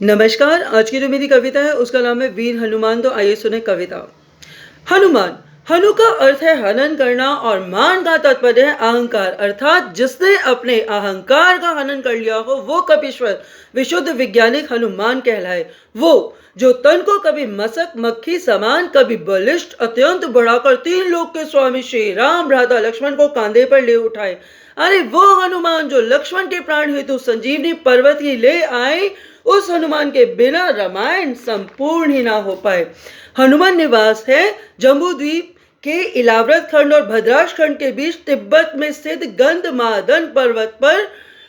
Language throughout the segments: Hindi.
नमस्कार। आज की जो मेरी कविता है उसका नाम है वीर हनुमान। तो आइए सुने कविता। हनुमान। हनु का अर्थ है हनन करना और मान का तात्पर्य है अहंकार, अर्थात जिसने अपने अहंकार का हनन कर लिया हो वो कपीश्वर विशुद्ध वैज्ञानिक हनुमान कहलाए। वो जो तन को कभी मसक मक्खी समान कभी बलिष्ठ अत्यंत बढ़ाकर तीन लोक के स्वामी श्री राम भ्राता लक्ष्मण को कांधे पर ले उठाए। अरे वो हनुमान जो लक्ष्मण के प्राण हेतु संजीवनी पर्वत ही ले आए, उस हनुमान के बिना रामायण संपूर्ण ही ना हो पाए। हनुमान निवास है जम्बू द्वीप के इलाव्रत खंड और भद्राश खंड के बीच तिब्बत में स्थित गंधमादन पर्वत पर।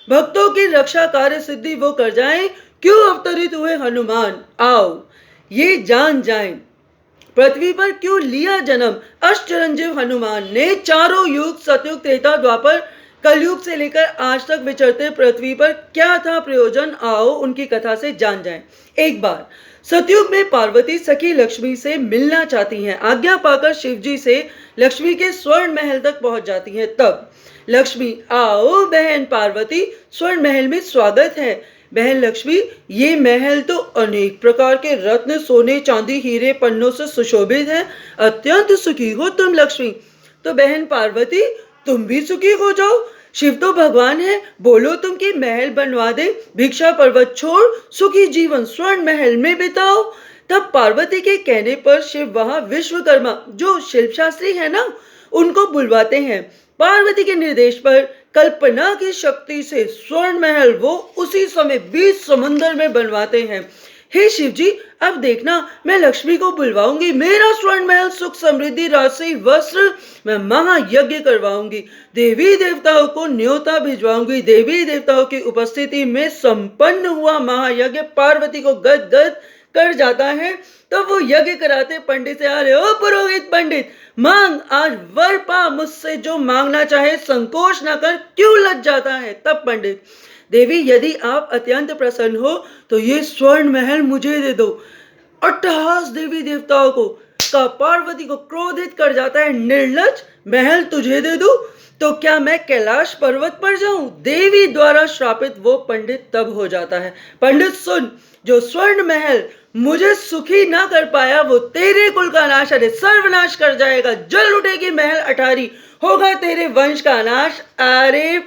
भक्तों की रक्षा कार्य सिद्धि वो कर जाएं, क्यों अवतरित हुए हनुमान, आओ ये जान जाएं। पृथ्वी पर क्यों लिया जन्म अष्टरंजीव हनुमान ने। चारों युग सतयुग त्रेता द्वापर कलयुग से लेकर आज तक विचरते पृथ्वी पर क्या था प्रयोजन, आओ उनकी कथा से जान जाएं। एक बार सतयुग में पार्वती सखी लक्ष्मी से मिलना चाहती हैं। आज्ञा पाकर शिवजी से लक्ष्मी के स्वर्ण महल तक पहुंच जाती हैं। तब लक्ष्मी, आओ बहन पार्वती, स्वर्ण महल में स्वागत है। बहन लक्ष्मी, ये महल तो अनेक प्रकार के रत्न सोने चांदी हीरे पन्नों से सुशोभित है। अत्यंत सुखी हो तुम लक्ष्मी। तो बहन पार्वती, तुम भी सुखी हो जाओ। शिव तो भगवान है, बोलो तुम की महल बनवा दे। भिक्षा पर्वत छोड़ सुखी जीवन स्वर्ण महल में बिताओ। तब पार्वती के कहने पर शिव वहां विश्वकर्मा जो शिल्प शास्त्री है ना, उनको बुलवाते हैं। पार्वती के निर्देश पर कल्पना की शक्ति से स्वर्ण महल वो उसी समय बीच समुद्र में बनवाते हैं। हे शिव जी, अब देखना मैं लक्ष्मी को बुलवाऊंगी। मेरा स्वर्ण महल सुख समृद्धि राशि वस्त्र मैं महायज्ञ करवाऊंगी। देवी देवताओं को न्योता भिजवाऊंगी। देवी देवताओं की उपस्थिति में संपन्न हुआ महायज्ञ पार्वती को गद गद कर जाता है। तो वो यज्ञ कराते पंडित से, अरे ओ पुरोहित पंडित, मांग आज वर पा, मुझसे जो मांगना चाहे, संकोच न कर, क्यों लज जाता है। तब पंडित, देवी यदि आप अत्यंत प्रसन्न हो तो ये स्वर्ण महल मुझे दे दो। अट्टहास देवी देवताओं को का पार्वती को क्रोधित कर जाता है। निर्लज, महल तुझे दे दूं तो क्या मैं कैलाश पर्वत पर जाऊं। देवी द्वारा श्रापित वो पंडित तब हो जाता है। पंडित सुन, जो स्वर्ण महल मुझे सुखी ना कर पाया वो तेरे कुल का नाश, अरे सर्वनाश कर जाएगा। जल उठेगी महल अठारी, होगा तेरे वंश का नाश। अरे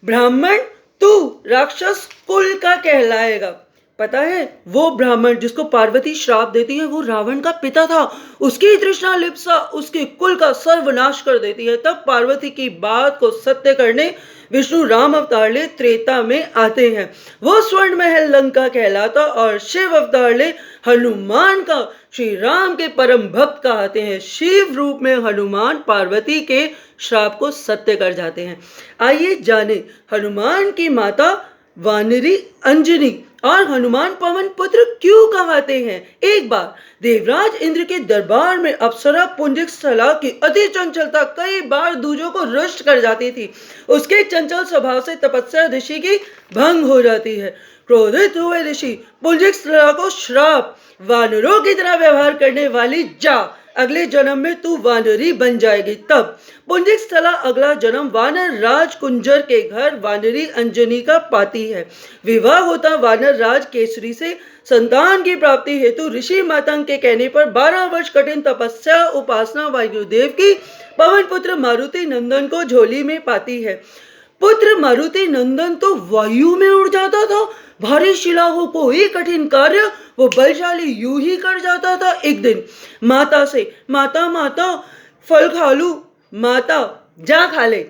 ब्राह्मण, तू राक्षस कुल का कहलाएगा। पता है वो ब्राह्मण जिसको पार्वती श्राप देती है वो रावण का पिता था। उसकी तृष्णा लिप्सा उसके कुल का सर्वनाश कर देती है। तब पार्वती की बात को सत्य करने विष्णु राम अवतार ले त्रेता में आते हैं। वो स्वर्ण महल लंका कहलाता और शिव अवतार ले हनुमान का श्री राम के परम भक्त कहते हैं। शिव रूप में हनुमान पार्वती के श्राप को सत्य कर जाते हैं। आइए जाने हनुमान की माता वानरी अंजनी और हनुमान पवन पुत्र क्यों कहते हैं। एक बार देवराज इंद्र के दरबार में अप्सरा पुंजिक स्थला की अति चंचलता कई बार दूजों को रुष्ट कर जाती थी। उसके चंचल स्वभाव से तपस्या ऋषि की भंग हो जाती है। क्रोधित हुए ऋषि पुंजिक स्थला को श्राप, वानरों की तरह व्यवहार करने वाली जा, अगले जन्म में तू वानरी बन जाएगी। तब पुंजिक स्थला अगला जन्म वानर राज कुंजर के घर वानरी अंजनी का पाती है। विवाह होता वानर राज केसरी से। संतान की प्राप्ति हेतु ऋषि मातंग के कहने पर 12 वर्ष कठिन तपस्या उपासना वायुदेव की पवन पुत्र मारुति नंदन को झोली में पाती है। पुत्र मारुति नंदन तो वायु में उड़ जाता था। भारी शिला हो कोई कठिन कार्य वो बलशाली यूं ही कर जाता था। एक दिन माता से, माता माता फल खा लूं। माता, जा खा ले।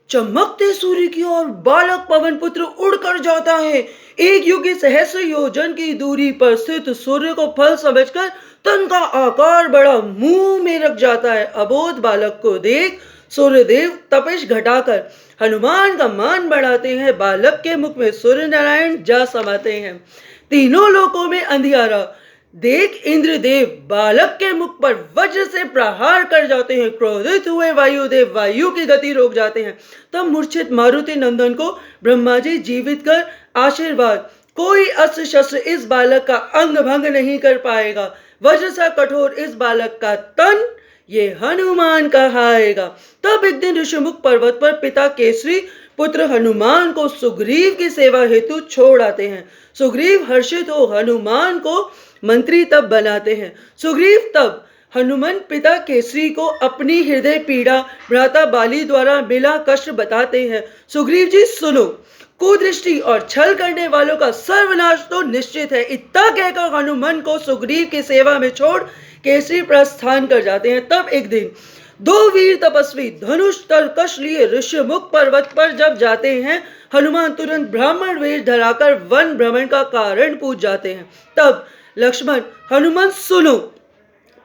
चमकते सूर्य की ओर बालक पवन पुत्र उड़कर जाता है। एक युग सहस्र योजन की दूरी पर स्थित सूर्य को फल समझकर तन का आकार बड़ा मुंह में रख जाता है। अबोध बालक को देख सूर्यदेव तपिश घटाकर हनुमान का मान बढ़ाते हैं। बालक के मुख में सूर्य नारायण जा समाते हैं। तीनों लोकों में अंधियारा देख इंद्रदेव बालक के मुख पर वज्र से प्रहार कर जाते हैं। क्रोधित हुए वायुदेव वायु की गति रोक जाते हैं। तब मूर्छित मारुति नंदन को ब्रह्मा जी जीवित कर आशीर्वाद, कोई अस्त्र शस्त्र इस बालक का अंग भंग नहीं कर पाएगा। वज्र सा कठोर इस बालक का तन ये हनुमान कहाएगा। तब एक दिन ऋषिमुख पर्वत पर पिता केसरी पुत्र हनुमान को सुग्रीव की सेवा हेतु छोड़ आते हैं। सुग्रीव हर्षित हो हनुमान को मंत्री तब बनाते हैं। सुग्रीव तब हनुमान पिता केसरी को अपनी हृदय पीड़ा भ्राता बाली द्वारा मिला कष्ट बताते हैं। सुग्रीव जी सुनो, कुदृष्टि और छल करने वालों का सर्वनाश तो निश्चित है। इतना कहकर हनुमान को सुग्रीव की सेवा में छोड़ केसरी प्रस्थान कर जाते हैं। तब एक दिन दो वीर तपस्वी धनुष तरकश लिए ऋषिमुख पर्वत पर जब जाते हैं, हनुमान तुरंत ब्राह्मण वेश धराकर वन भ्रमण का कारण पूछ जाते हैं। तब लक्ष्मण, हनुमान सुनो,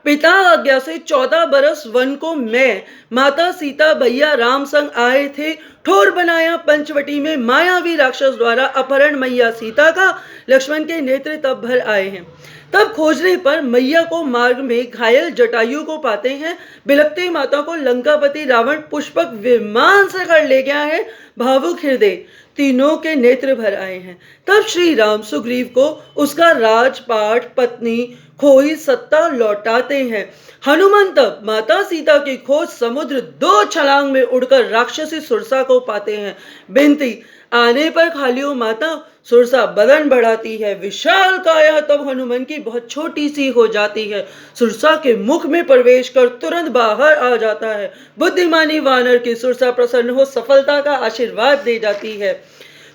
पिता आज्ञा से 14 बरस वन को मैं माता सीता भैया राम संग आए थे। ठोर बनाया पंचवटी में मायावी राक्षस द्वारा अपहरण मैया सीता का लक्ष्मण के नेत्र तब भर आए हैं। तब खोजने पर मैया को मार्ग में घायल जटायु को पाते हैं। बिलखती माता को लंकापति रावण पुष्पक विमान से कर ले गया है। भावुक हृदय तीनों के नेत्र भर आए हैं। तब श्री राम सुग्रीव को उसका राजपाट पत्नी खोई सत्ता लौटाते हैं। हनुमान तब माता सीता की खोज समुद्र 2 छलांग में उड़कर राक्षसी सुरसा को पाते हैं। बिनती आने पर खालियो माता, सुरसा बदन बढ़ाती है। विशाल काया तब हनुमान की बहुत छोटी सी हो जाती है। सुरसा के मुख में प्रवेश कर तुरंत बाहर आ जाता है। बुद्धिमानी वानर की सुरसा प्रसन्न हो सफलता का आशीर्वाद दे जाती है।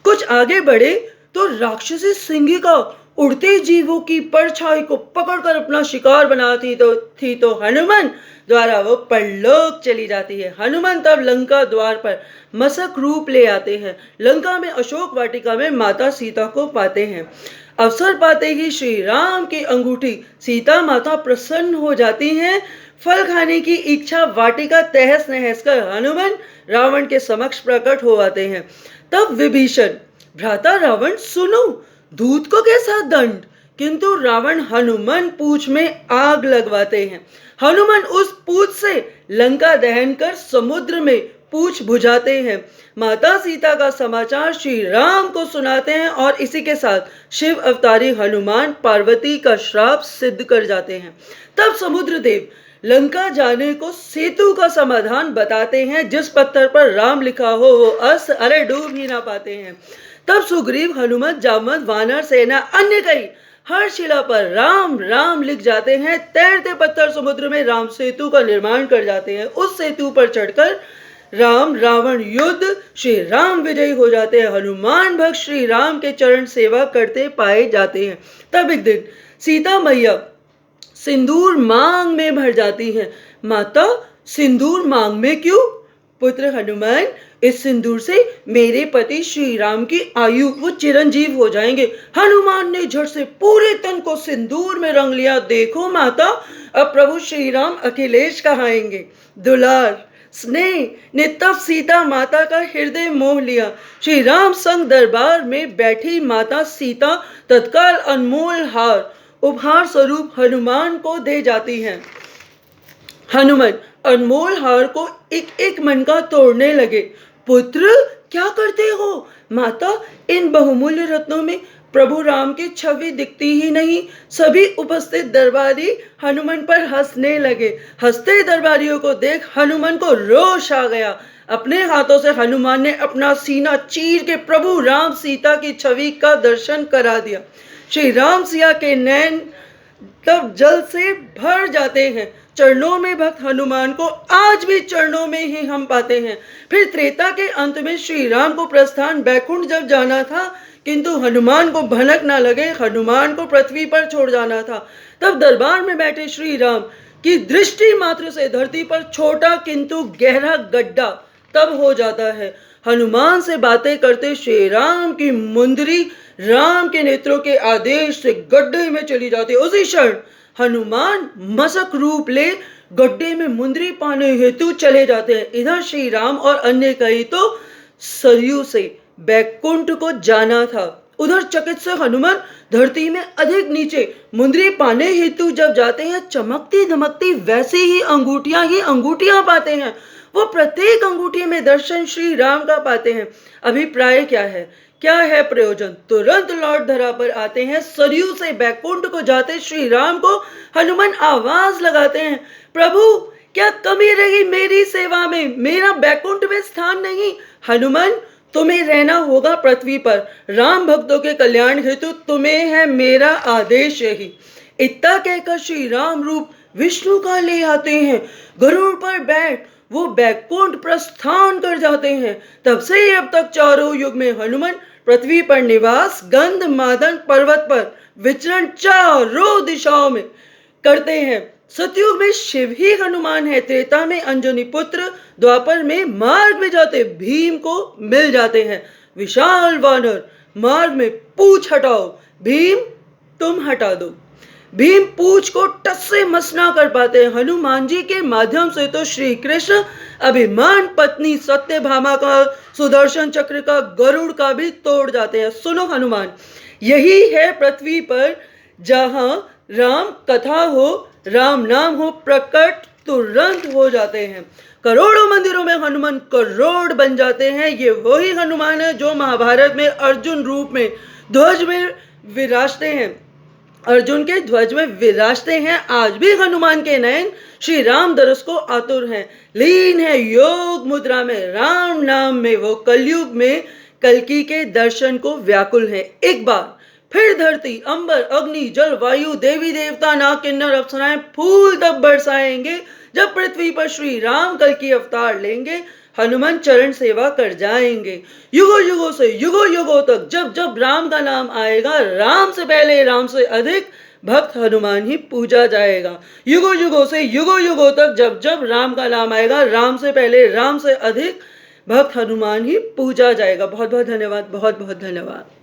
कुछ आगे बढ़े तो राक्षसी सिंहिका उड़ते जीवों की परछाई को पकड़कर अपना शिकार बनाती तो हनुमान द्वारा वो परलोक चली जाती है। हनुमान तब लंका द्वार पर मसक रूप ले आते हैं। लंका में अशोक वाटिका में माता सीता को पाते हैं। अवसर पाते ही श्री राम की अंगूठी सीता माता प्रसन्न हो जाती हैं। फल खाने की इच्छा वाटिका तहस नहस कर हनुमान रावण के समक्ष प्रकट हो आते हैं। तब विभीषण, भ्राता रावण सुनो, दूत को कैसा दंड, किंतु रावण हनुमान पूछ में आग लगवाते हैं। हनुमान उस पूछ से लंका दहन कर समुद्र में पूछ बुझाते हैं। माता सीता का समाचार श्री राम को सुनाते हैं और इसी के साथ शिव अवतारी हनुमान पार्वती का श्राप सिद्ध कर जाते हैं। तब समुद्र देव लंका जाने को सेतु का समाधान बताते हैं। जिस पत्थर पर राम लिखा हो वो अस्त अरे डूब ही ना पाते हैं। तब सुग्रीव हनुमत जामवंत वानर सेना अन्य कई हर शिला पर राम राम लिख जाते हैं। तैरते पत्थर समुद्र में राम सेतु का निर्माण कर जाते हैं। उस सेतु पर चढ़कर राम रावण युद्ध श्री राम विजयी हो जाते हैं। हनुमान भक्त श्री राम के चरण सेवा करते पाए जाते हैं। तब एक दिन सीता मैया सिंदूर मांग में भर जाती हैं। माता, सिंदूर मांग में क्यों? पुत्र हनुमान, इस सिंदूर से मेरे पति श्री राम की आयु वो चिरंजीव हो जाएंगे। हनुमान ने झट से पूरे तन को सिंदूर में रंग लिया। देखो माता, अब प्रभु श्री राम अखिलेश कहाएंगे। दुलार स्नेह ने तब सीता माता का हृदय मोह लिया। श्री राम संग दरबार में बैठी माता सीता तत्काल अनमोल हार उपहार स्वरूप हनुमान को दे जाती हैं। हनुमान अनमोल हार को एक एक मन का तोड़ने लगे। पुत्र, क्या करते हो? माता, इन बहुमूल्य रत्नों में प्रभु राम की छवि दिखती ही नहीं। सभी उपस्थित दरबारी हनुमान पर हंसने लगे। हंसते दरबारियों को देख हनुमान को रोष आ गया। अपने हाथों से हनुमान ने अपना सीना चीर के प्रभु राम सीता की छवि का दर्शन करा दिया। श्री राम सिया के नैन तब जल से भर जाते हैं। चरणों में भक्त हनुमान को आज भी चरणों में ही हम पाते हैं। फिर त्रेता के अंत में श्री राम को प्रस्थान बैकुंठ जब जाना था, किंतु हनुमान को भनक ना लगे, हनुमान को पृथ्वी पर छोड़ जाना था। तब दरबार में बैठे श्री राम की दृष्टि मात्र से धरती पर छोटा किंतु गहरा गड्ढा तब हो जाता है। हनुमान से बातें करते श्री राम की मुंदरी राम के नेत्रों के आदेश से गड्ढे में चली जाती है। उसी क्षण हनुमान मसक रूप ले गड्ढे में मुंदरी पाने हेतु चले जाते हैं। इधर श्री राम और अन्य कई तो सरयू से बैकुंठ को जाना था। उधर चकित से हनुमान धरती में अधिक नीचे मुंदरी पाने हेतु जब जाते हैं, चमकती धमकती वैसी ही अंगूठियां पाते हैं। वो प्रत्येक अंगूठी में दर्शन श्री राम का पाते हैं। अभिप्राय क्या है प्रयोजन? तुरंत लौट धरा पर आते हैं। सरयू से बैकुंठ को जाते श्री राम को हनुमान आवाज लगाते हैं, प्रभु क्या कमी रही मेरी सेवा में? मेरा बैकुंठ में स्थान नहीं। हनुमान तुम्हें रहना होगा पृथ्वी पर, राम भक्तों के कल्याण हेतु तुम्हें है मेरा आदेश यही। इतना कहकर श्री राम रूप विष्णु का ले आते हैं, गरुड़ पर बैठ वो बैकुंठ प्रस्थान कर जाते हैं। तब से अब तक चारों युग में हनुमान पृथ्वी पर निवास, गंध मादन पर्वत पर विचरण चारों दिशाओं में करते हैं। सतयुग में शिव ही हनुमान है, त्रेता में अंजनी पुत्र, द्वापर में मार्ग में जाते भीम को मिल जाते हैं। विशाल वानर मार्ग में पूछ हटाओ, भीम तुम हटा दो। भीम पूछ को टस से मस ना कर पाते हैं। हनुमान जी के माध्यम से तो श्री कृष्ण अभिमान पत्नी सत्यभामा का, सुदर्शन चक्र का, गरुड़ का भी तोड़ जाते हैं। सुनो हनुमान, यही है पृथ्वी पर जहां राम कथा हो, राम नाम हो प्रकट, तुरंत हो जाते हैं। करोड़ों मंदिरों में हनुमान करोड़ बन जाते हैं। ये वही हनुमान है जो महाभारत में अर्जुन रूप में ध्वज में विराजते हैं, अर्जुन के ध्वज में विराजते हैं। आज भी हनुमान के नयन श्री राम दरस को आतुर हैं, लीन है योग मुद्रा में, राम नाम में वो कलयुग में कल्कि के दर्शन को व्याकुल है। एक बार फिर धरती, अंबर, अग्नि, जल, वायु, देवी देवता, नाग, किन्नर, अप्सराएं फूल तब बरसाएंगे जब पृथ्वी पर श्री राम कल्कि अवतार लेंगे, हनुमान चरण सेवा कर जाएंगे। युगों युगों से युगों युगों तक जब जब राम का नाम आएगा, राम से पहले, राम से अधिक भक्त हनुमान ही पूजा जाएगा। युगों युगों से युगों युगों तक जब जब राम का नाम आएगा, राम से पहले, राम से अधिक भक्त हनुमान ही पूजा जाएगा। बहुत बहुत धन्यवाद, बहुत बहुत धन्यवाद।